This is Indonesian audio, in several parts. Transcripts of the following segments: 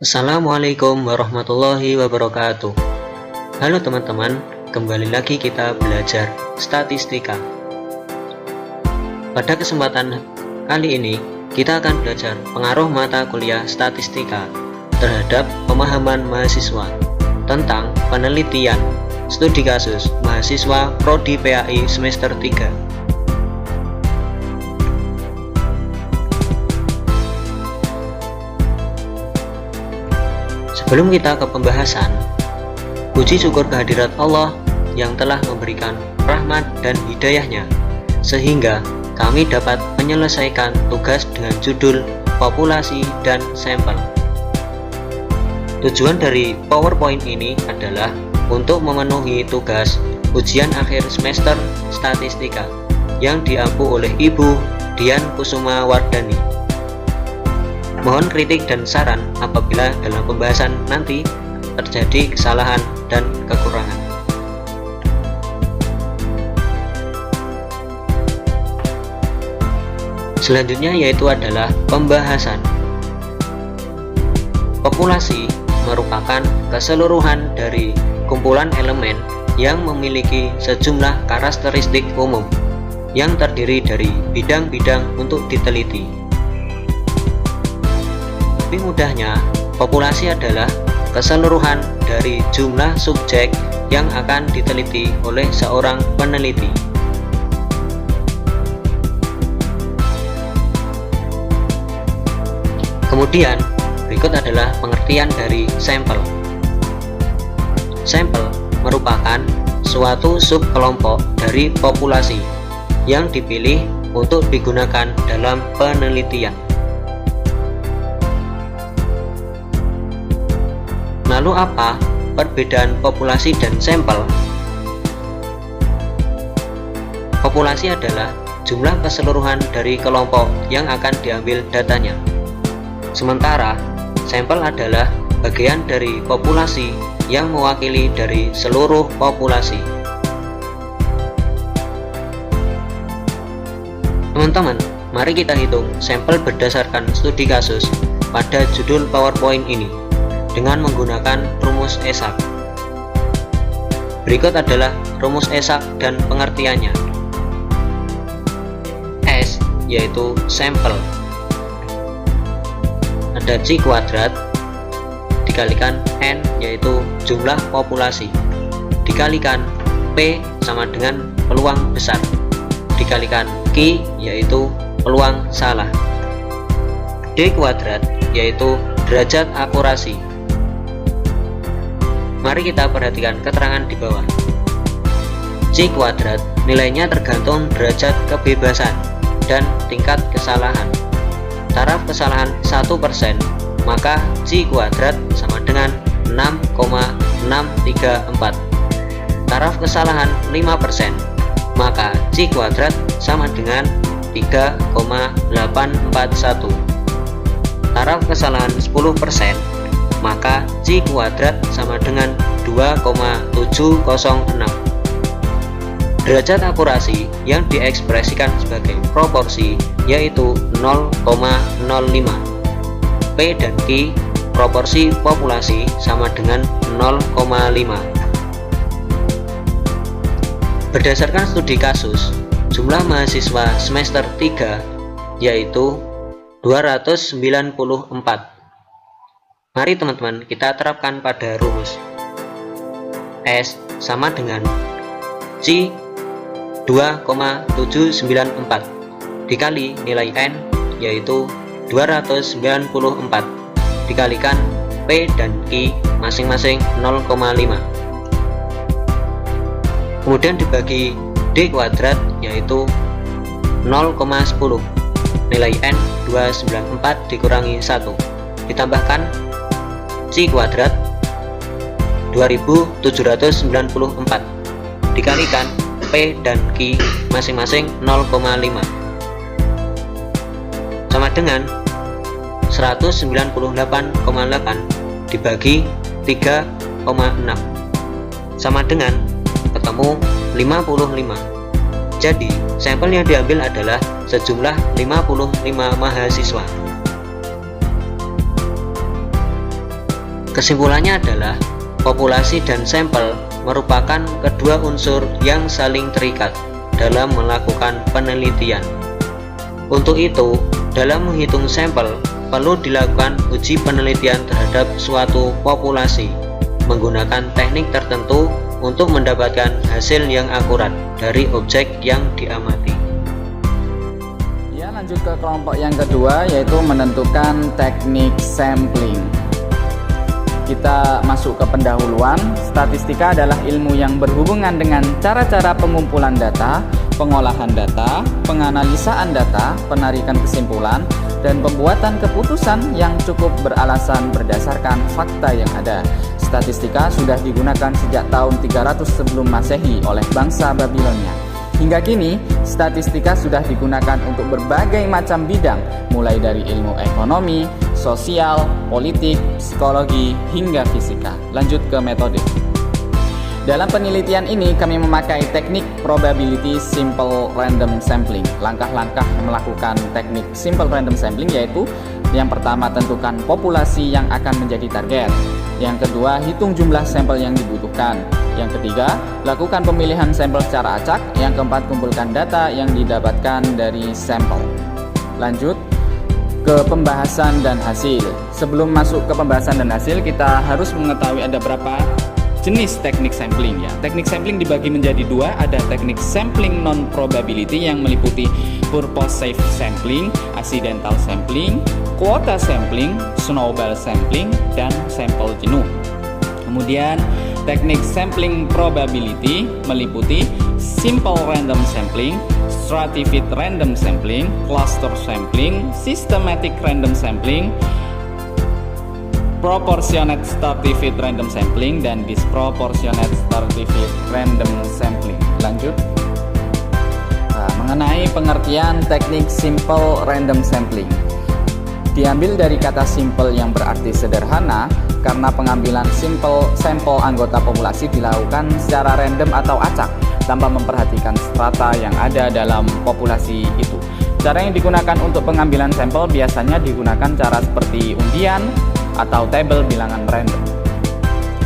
Assalamualaikum warahmatullahi wabarakatuh. Halo teman-teman, kembali lagi kita belajar statistika. Pada kesempatan kali ini, kita akan belajar pengaruh mata kuliah statistika terhadap pemahaman mahasiswa tentang penelitian studi kasus mahasiswa Prodi PAI semester 3. Sebelum kita ke pembahasan, puji syukur kehadirat Allah yang telah memberikan rahmat dan hidayahnya, sehingga kami dapat menyelesaikan tugas dengan judul populasi dan sampel. Tujuan dari PowerPoint ini adalah untuk memenuhi tugas ujian akhir semester statistika yang diampu oleh Ibu Dian Kusuma Wardani. Mohon kritik dan saran apabila dalam pembahasan nanti terjadi kesalahan dan kekurangan. Selanjutnya yaitu adalah pembahasan. Populasi merupakan keseluruhan dari kumpulan elemen yang memiliki sejumlah karakteristik umum yang terdiri dari bidang-bidang untuk diteliti. Lebih mudahnya, populasi adalah keseluruhan dari jumlah subjek yang akan diteliti oleh seorang peneliti. Kemudian, berikut adalah pengertian dari sampel. Sampel merupakan suatu subkelompok dari populasi yang dipilih untuk digunakan dalam penelitian. Lalu apa perbedaan populasi dan sampel? Populasi adalah jumlah keseluruhan dari kelompok yang akan diambil datanya. Sementara sampel adalah bagian dari populasi yang mewakili dari seluruh populasi. Teman-teman, mari kita hitung sampel berdasarkan studi kasus pada judul PowerPoint ini dengan menggunakan rumus esak. Berikut adalah rumus esak dan pengertiannya. S yaitu sampel, ada C kuadrat dikalikan N yaitu jumlah populasi dikalikan P sama dengan peluang besar dikalikan Q yaitu peluang salah, D kuadrat yaitu derajat akurasi. Mari kita perhatikan keterangan di bawah. C kuadrat nilainya tergantung derajat kebebasan dan tingkat kesalahan. Taraf kesalahan 1%, maka C kuadrat sama dengan 6,634. Taraf kesalahan 5%, maka C kuadrat sama dengan 3,841. Taraf kesalahan 10%, maka C kuadrat sama dengan 2,706. Derajat akurasi yang diekspresikan sebagai proporsi yaitu 0,05. P dan Q proporsi populasi sama dengan 0,5. Berdasarkan studi kasus, jumlah mahasiswa semester 3 yaitu 294. Mari teman-teman kita terapkan pada rumus. S sama dengan C 2,794 dikali nilai N yaitu 294 dikalikan P dan Q masing-masing 0,5. Kemudian dibagi D kuadrat yaitu 0,10. Nilai N 294 dikurangi 1 ditambahkan C kuadrat 2794 dikalikan P dan Q masing-masing 0,5 sama dengan 198,8 dibagi 3,6 sama dengan ketemu 55. Jadi sampel yang diambil adalah sejumlah 55 mahasiswa. Kesimpulannya adalah populasi dan sampel merupakan kedua unsur yang saling terikat dalam melakukan penelitian. Untuk itu, dalam menghitung sampel perlu dilakukan uji penelitian terhadap suatu populasi menggunakan teknik tertentu untuk mendapatkan hasil yang akurat dari objek yang diamati. Ya, lanjut ke kelompok yang kedua, yaitu menentukan teknik sampling. Kita masuk ke pendahuluan. Statistika adalah ilmu yang berhubungan dengan cara-cara pengumpulan data, pengolahan data, penganalisaan data, penarikan kesimpulan, dan pembuatan keputusan yang cukup beralasan berdasarkan fakta yang ada. Statistika sudah digunakan sejak tahun 300 sebelum Masehi oleh bangsa Babilonia. Hingga kini, statistika sudah digunakan untuk berbagai macam bidang, mulai dari ilmu ekonomi, sosial, politik, psikologi, hingga fisika. Lanjut ke metode. Dalam penelitian ini, kami memakai teknik probability simple random sampling. Langkah-langkah melakukan teknik simple random sampling yaitu: yang pertama, tentukan populasi yang akan menjadi target. Yang kedua, hitung jumlah sampel yang dibutuhkan. Yang ketiga, lakukan pemilihan sampel secara acak. Yang keempat, kumpulkan data yang didapatkan dari sampel. Lanjut ke pembahasan dan hasil. Sebelum masuk ke pembahasan dan hasil, kita harus mengetahui ada berapa jenis teknik sampling ya. Teknik sampling dibagi menjadi dua, ada teknik sampling non probability yang meliputi purpose safe sampling, accidental sampling, quota sampling, snowball sampling, dan sampel jenuh. Kemudian teknik sampling probability meliputi simple random sampling, stratified random sampling, cluster sampling, systematic random sampling, proportionate stratified random sampling, dan disproportionate stratified random sampling. Lanjut. Mengenai pengertian teknik simple random sampling, diambil dari kata simple yang berarti sederhana, karena pengambilan sampel anggota populasi dilakukan secara random atau acak tanpa memperhatikan strata yang ada dalam populasi itu. Cara yang digunakan untuk pengambilan sampel biasanya digunakan cara seperti undian atau tabel bilangan random.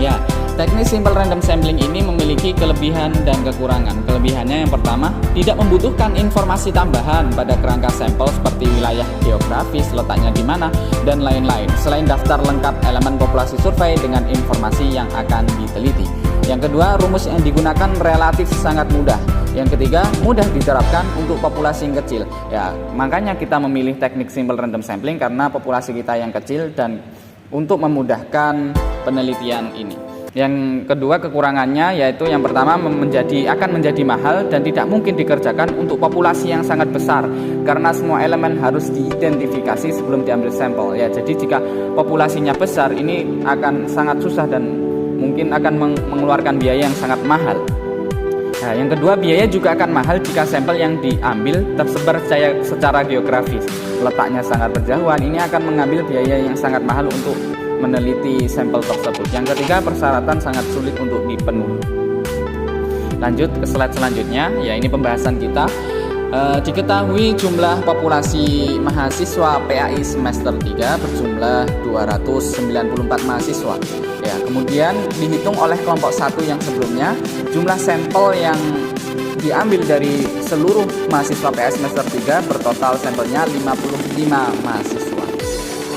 Ya, teknik simple random sampling ini memiliki kelebihan dan kekurangan. Kelebihannya yang pertama, tidak membutuhkan informasi tambahan pada kerangka sampel seperti wilayah geografis, letaknya di mana, dan lain-lain, selain daftar lengkap elemen populasi survei dengan informasi yang akan diteliti. Yang kedua, rumus yang digunakan relatif sangat mudah. Yang ketiga, mudah diterapkan untuk populasi yang kecil. Ya, makanya kita memilih teknik simple random sampling karena populasi kita yang kecil dan untuk memudahkan penelitian ini. Yang kedua kekurangannya yaitu yang pertama akan menjadi mahal dan tidak mungkin dikerjakan untuk populasi yang sangat besar karena semua elemen harus diidentifikasi sebelum diambil sampel. Ya, jadi jika populasinya besar ini akan sangat susah dan mungkin akan mengeluarkan biaya yang sangat mahal. Nah, yang kedua, biaya juga akan mahal jika sampel yang diambil tersebar secara geografis. Letaknya sangat berjauhan, ini akan mengambil biaya yang sangat mahal untuk meneliti sampel tersebut. Yang ketiga, persyaratan sangat sulit untuk dipenuhi. Lanjut ke slide selanjutnya, ya ini pembahasan kita. Diketahui jumlah populasi mahasiswa PAI semester 3 berjumlah 294 mahasiswa. Ya, kemudian dihitung oleh kelompok 1 yang sebelumnya, jumlah sampel yang diambil dari seluruh mahasiswa PAI semester 3 bertotal sampelnya 55 mahasiswa.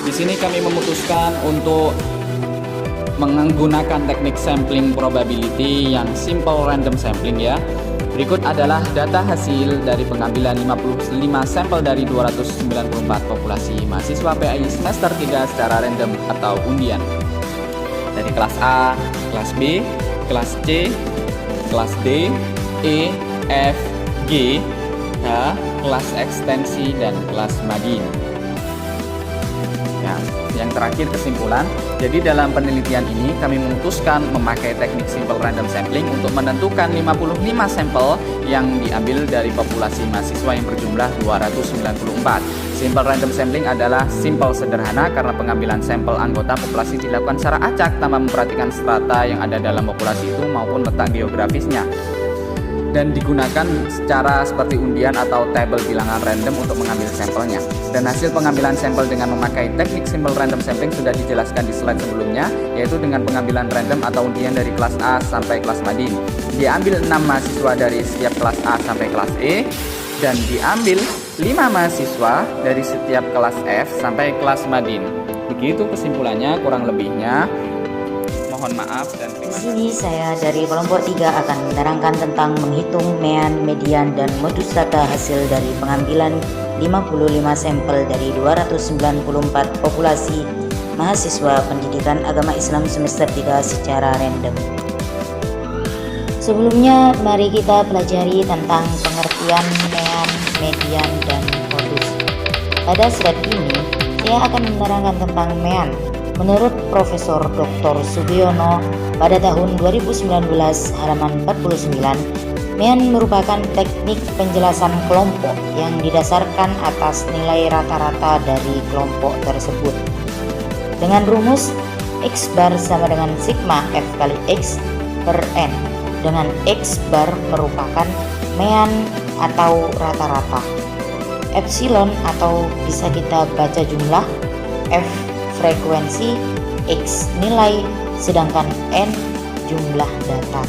Di sini kami memutuskan untuk menggunakan teknik sampling probability yang simple random sampling ya. Berikut adalah data hasil dari pengambilan 55 sampel dari 294 populasi mahasiswa PAI semester 3 secara random atau undian. Dari kelas A, kelas B, kelas C, kelas D, E, F, G, H, kelas ekstensi, dan kelas madin. Nah, yang terakhir kesimpulan. Jadi dalam penelitian ini kami memutuskan memakai teknik simple random sampling untuk menentukan 55 sampel yang diambil dari populasi mahasiswa yang berjumlah 294. Simple random sampling adalah simple sederhana karena pengambilan sampel anggota populasi dilakukan secara acak tanpa memperhatikan strata yang ada dalam populasi itu maupun letak geografisnya. dan digunakan secara seperti undian atau tabel bilangan random untuk mengambil sampelnya. Dan hasil pengambilan sampel dengan memakai teknik simple random sampling sudah dijelaskan di slide sebelumnya, yaitu dengan pengambilan random atau undian dari kelas A sampai kelas Madin. Diambil 6 mahasiswa dari setiap kelas A sampai kelas E, dan diambil 5 mahasiswa dari setiap kelas F sampai kelas Madin. Begitu kesimpulannya, kurang lebihnya. Mohon maaf dan Di sini saya dari kelompok 3 akan menerangkan tentang menghitung mean, median, dan modus data hasil dari pengambilan 55 sampel dari 294 populasi mahasiswa pendidikan agama Islam semester 3 secara random. Sebelumnya, mari kita pelajari tentang pengertian mean, median, dan modus. Pada slide ini, saya akan menerangkan tentang mean. Menurut Profesor Dr. Sugiono pada tahun 2019 halaman 49, mean merupakan teknik penjelasan kelompok yang didasarkan atas nilai rata-rata dari kelompok tersebut. Dengan rumus X bar sama dengan sigma F kali X per N, dengan X bar merupakan mean atau rata-rata, epsilon atau bisa kita baca jumlah, F frekuensi, X nilai, sedangkan N jumlah data.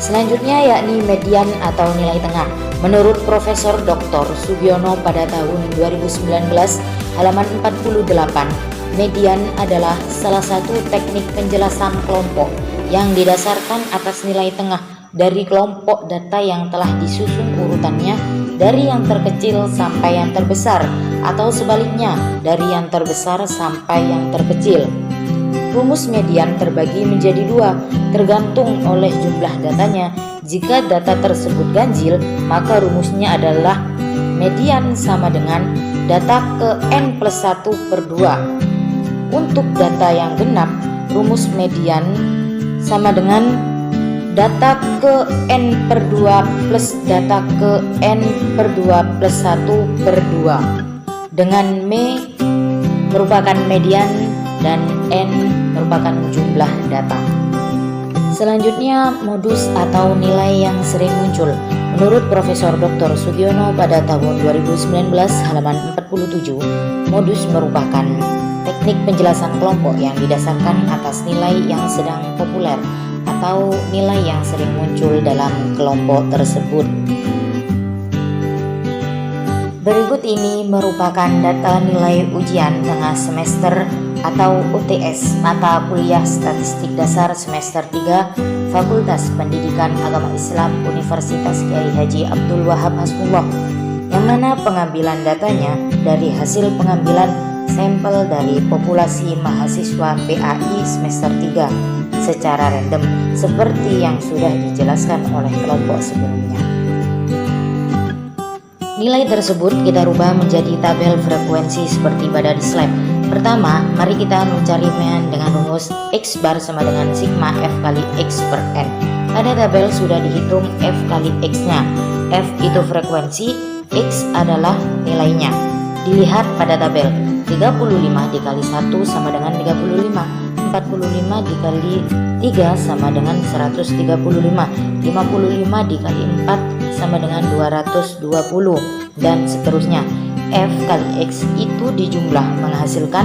Selanjutnya yakni median atau nilai tengah. Menurut Profesor Dr. Sugiono pada tahun 2019 halaman 48, median adalah salah satu teknik penjelasan kelompok yang didasarkan atas nilai tengah dari kelompok data yang telah disusun urutannya dari yang terkecil sampai yang terbesar, atau sebaliknya dari yang terbesar sampai yang terkecil. Rumus median terbagi menjadi 2, tergantung oleh jumlah datanya. Jika data tersebut ganjil, maka rumusnya adalah median sama dengan data ke N plus 1 per 2. Untuk data yang genap, rumus median sama dengan data ke N per 2 plus data ke N per 2 plus 1 per 2, dengan M merupakan median dan N merupakan jumlah data. Selanjutnya, modus atau nilai yang sering muncul. Menurut Profesor Dr. Sugiono pada tahun 2019 halaman 47, modus merupakan teknik penjelasan kelompok yang didasarkan atas nilai yang sedang populer atau nilai yang sering muncul dalam kelompok tersebut. Berikut ini merupakan data nilai ujian tengah semester atau UTS mata kuliah Statistik Dasar semester 3 Fakultas Pendidikan Agama Islam Universitas Kiai Haji Abdul Wahab Hasbullah, yang mana pengambilan datanya dari hasil pengambilan sampel dari populasi mahasiswa PAI semester 3 secara random seperti yang sudah dijelaskan oleh kelompok sebelumnya. Nilai tersebut kita rubah menjadi tabel frekuensi seperti pada di slide. Pertama, mari kita mencari mean dengan rumus X bar sama dengan sigma F kali X per N. Pada tabel sudah dihitung F kali X-nya. F itu frekuensi, X adalah nilainya. Dilihat pada tabel, 35 dikali 1 sama dengan 35, 45 dikali 3 sama dengan 135, 55 dikali 4 sama dengan 220, dan seterusnya. F kali X itu dijumlah menghasilkan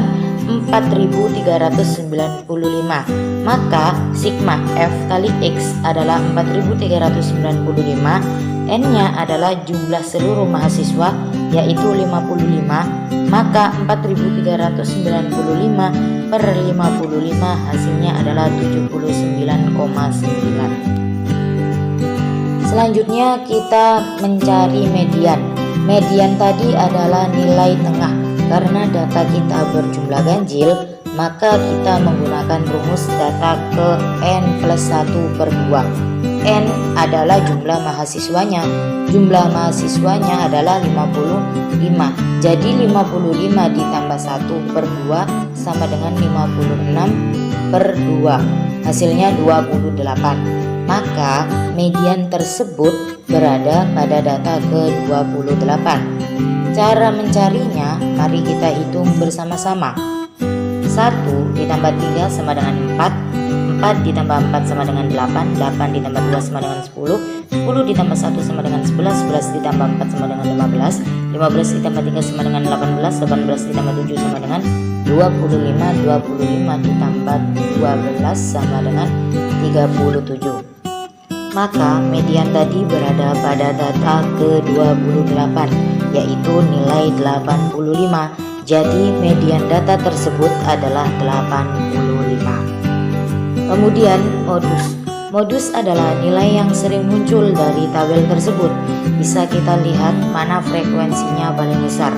4395, maka sigma F kali X adalah 4395, N-nya adalah jumlah seluruh mahasiswa yaitu 55, maka 4395 per 55 hasilnya adalah 79,9. Selanjutnya kita mencari median. Median tadi adalah nilai tengah. Karena data kita berjumlah ganjil, maka kita menggunakan rumus data ke N plus 1 per 2. N adalah jumlah mahasiswanya. Jumlah mahasiswanya adalah 55. Jadi 55 ditambah 1 per 2 sama dengan 56 per 2. Hasilnya 28. Maka median tersebut berada pada data ke-28. Cara mencarinya, mari kita hitung bersama-sama. 1 ditambah 3 sama dengan 4, 4 4 ditambah 4 sama dengan 8, 8 ditambah 2 sama dengan 10, 10 ditambah 1 sama dengan 11, 11 ditambah 4 sama dengan 15, 15 ditambah 3 sama dengan 18, 18 ditambah 7 sama dengan 25, 25 ditambah 12 sama dengan 37. Maka median tadi berada pada data ke-28, yaitu nilai 85. Jadi median data tersebut adalah 85. Kemudian modus adalah nilai yang sering muncul dari tabel tersebut. Bisa kita lihat mana frekuensinya paling besar.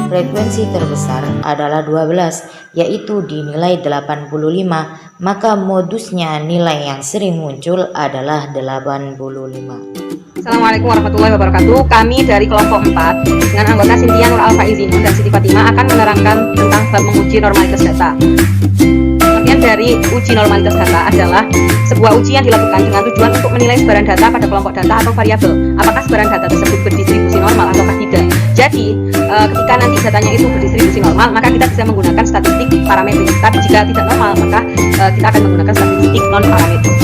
Frekuensi terbesar adalah 12, yaitu di nilai 85. Maka modusnya nilai yang sering muncul adalah 85. Assalamualaikum warahmatullahi wabarakatuh. Kami dari kelompok 4 dengan anggota Cynthia Nur Alfaizinun dan Siti Fatimah akan menerangkan tentang bab menguji normalitas data. Pengertian dari uji normalitas data adalah sebuah uji yang dilakukan dengan tujuan untuk menilai sebaran data pada kelompok data atau variabel. Apakah sebaran data tersebut berdistribusi normal atau tidak. Jadi, ketika nanti datanya itu berdistribusi normal, maka kita bisa menggunakan statistik parametrik. Tapi jika tidak normal, maka kita akan menggunakan statistik non-parametrik.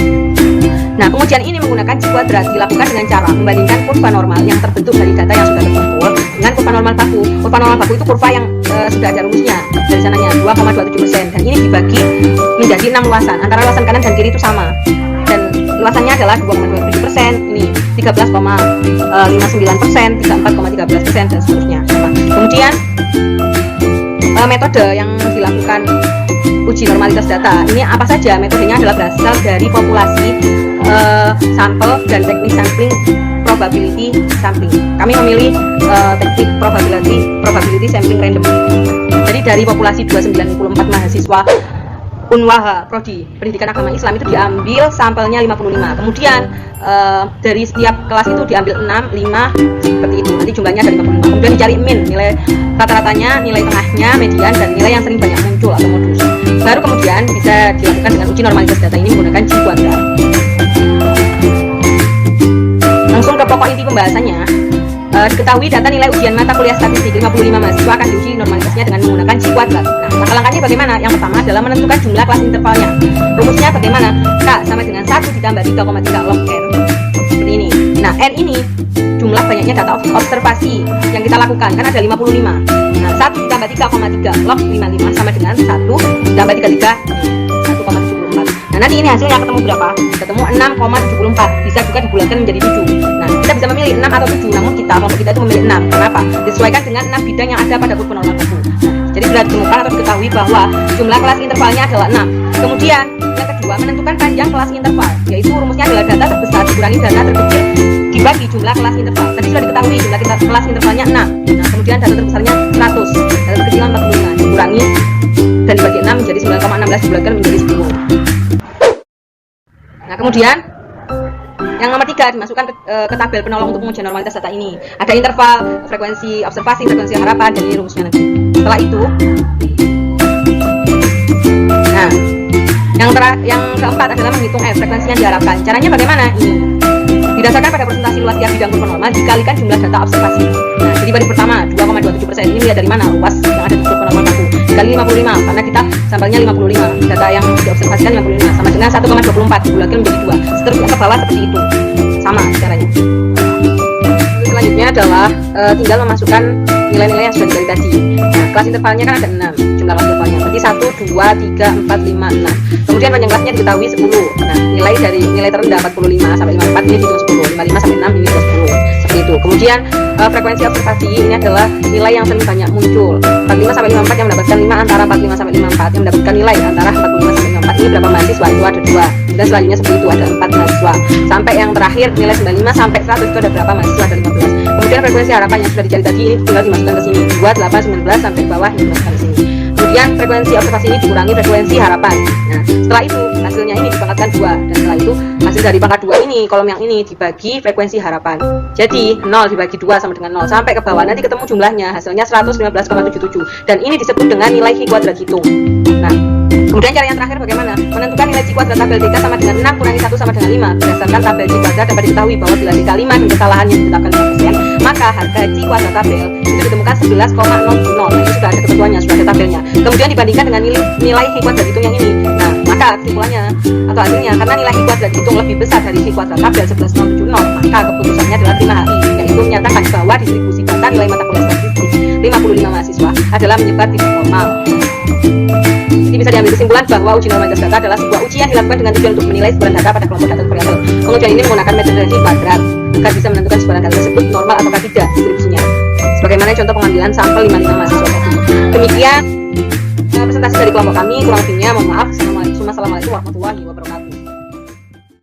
Nah, pengujian ini menggunakan G kuadrat dilakukan dengan cara membandingkan kurva normal yang terbentuk dari data yang sudah terkumpul dengan kurva normal baku. Kurva normal baku itu kurva yang sudah ada rumusnya, dari sananya 2,27%, dan ini dibagi menjadi 6 luasan. Antara luasan kanan dan kiri itu sama, dan luasannya adalah 2,27%, ini 13,59%, 34,13%, dan seterusnya. Kemudian metode yang dilakukan uji normalitas data ini apa saja? Metodenya adalah berasal dari populasi, sampel, dan teknik sampling probability sampling. Kami memilih teknik probability sampling random. Jadi dari populasi 294 mahasiswa Unwaha Prodi Pendidikan Agama Islam itu diambil sampelnya 55. Kemudian dari setiap kelas itu diambil 6, 5 seperti itu. Nanti jumlahnya ada 55. Kemudian dicari min, nilai rata-ratanya, nilai tengahnya, median, dan nilai yang sering banyak muncul atau modus. Baru kemudian bisa dilakukan dengan uji normalitas data ini menggunakan G kuadrat. Langsung ke pokok inti pembahasannya. Diketahui data nilai ujian mata kuliah statistik 55 mahasiswa akan diuji normalitasnya dengan menggunakan G kuadrat. Nah, langkah-langkahnya bagaimana? Yang pertama adalah menentukan jumlah kelas intervalnya. Rumusnya bagaimana? K sama dengan 1 ditambah 3,3 log N. Seperti ini. Nah, N ini jumlah banyaknya data observasi yang kita lakukan, kan ada 55. Nah, 1 ditambah 3,3 log 55 sama dengan 1 ditambah 33, 1,74. Nah, nanti ini hasilnya ketemu berapa? Ketemu 6,74. Bisa juga dibulatkan menjadi 7. Nah, kita bisa memilih 6 atau 7, namun kelompok kita itu memilih 6. Kenapa? Disesuaikan dengan 6 bidang yang ada pada kurva normal baku. Jadi sudah ditemukan atau diketahui bahwa jumlah kelas intervalnya adalah 6. Kemudian yang kedua, menentukan panjang kelas interval, yaitu rumusnya adalah data terbesar dikurangi data terkecil dibagi jumlah kelas interval. Tadi sudah diketahui jumlah kelas intervalnya 6. Nah, kemudian data terbesarnya 100, data terkecilnya 45, dikurangi dan dibagi 6 menjadi 9,16, dibulatkan menjadi 10. Nah, kemudian yang nomor 3 dimasukkan ke tabel penolong untuk pengujian normalitas data ini. Ada interval, frekuensi observasi, frekuensi harapan, dan ini rumusnya nanti. Setelah itu, nah, yang keempat adalah menghitung frekuensi yang diharapkan. Caranya bagaimana? Ini didasarkan pada presentasi luas tiap bidang kurva normal dikalikan jumlah data observasi. Nah, jadi baris pertama 2,27%. Ini melihat dari mana? Luas yang ada di kurva normal baku. Dikali 55, karena kita sampelnya 55. Data yang diobservasikan 55 sama dengan 1,24 dibulatkan menjadi 2. Seterusnya ke bawah seperti itu. Sama caranya. Selanjutnya adalah tinggal memasukkan nilai-nilai yang sudah dicari tadi. Nah, kelas intervalnya kan ada 6 jumlah kelas intervalnya. Berarti 1, 2, 3, 4, 5, 6. Kemudian panjang kelasnya diketahui 10. Nah, nilai dari nilai terendah 45 sampai 54 ini dihitung 10. 55 sampai 6 ini dihitung 10. Seperti itu. Kemudian frekuensi observasi ini adalah nilai yang sering banyak muncul. 45 sampai 54 yang mendapatkan 5 antara 45 sampai 54 yang mendapatkan nilai antara 45 sampai 54. Ini berapa mahasiswa? Itu ada 2. Dan selanjutnya seperti itu ada 4 mahasiswa. Sampai yang terakhir nilai 95 sampai 100 itu ada berapa mahasiswa? Ada 15. Kemudian frekuensi harapan yang sudah dicari tadi tinggal dimasukkan ke sini. 2, 8, 19 sampai bawah dimasukkan ke sini. Kemudian frekuensi observasi ini dikurangi frekuensi harapan. Nah, setelah itu hasilnya ini dipangkatkan 2, dan setelah itu hasil dari pangkat 2 ini, kolom yang ini dibagi frekuensi harapan. Jadi 0 dibagi 2 sama dengan 0 sampai ke bawah nanti ketemu jumlahnya, hasilnya 115,77, dan ini disebut dengan nilai Chi kuadrat hitung. Nah, kemudian cara yang terakhir bagaimana? Menentukan nilai Chi kuadrat tabel DK sama dengan 6 kurangi 1 sama dengan 5. Berdasarkan tabel Chi kuadrat dapat diketahui bahwa bila DK 5 dan kesalahannya ditetapkan 5%, maka harga Chi kuadrat tabel itu ditemukan 11,00. Nah, itu sudah ada ketentuannya, sudah ada tabelnya. Kemudian dibandingkan dengan nilai Chi kuadrat hitung yang ini. Nah, maka maka kesimpulannya atau hasilnya, karena nilai I kuadrat dihitung lebih besar dari V kuadrat tabel 11070, maka keputusannya adalah 5HI, yaitu menyatakan bahwa distribusi data nilai mata kuliah statistik 55 mahasiswa adalah menyebar tidak normal. Jadi bisa diambil kesimpulan bahwa uji normalitas data adalah sebuah uji yang dilakukan dengan tujuan untuk menilai sebaran data pada kelompok data variabel. Pengujian ini menggunakan metode kuadrat agar bisa menentukan sebaran data tersebut normal atau tidak distribusinya. Sebagaimana contoh pengambilan sampel 55 mahasiswa tadi. Demikian presentasi dari kelompok kami, kurang lebihnya mohon maaf. Assalamualaikum warahmatullahi wabarakatuh.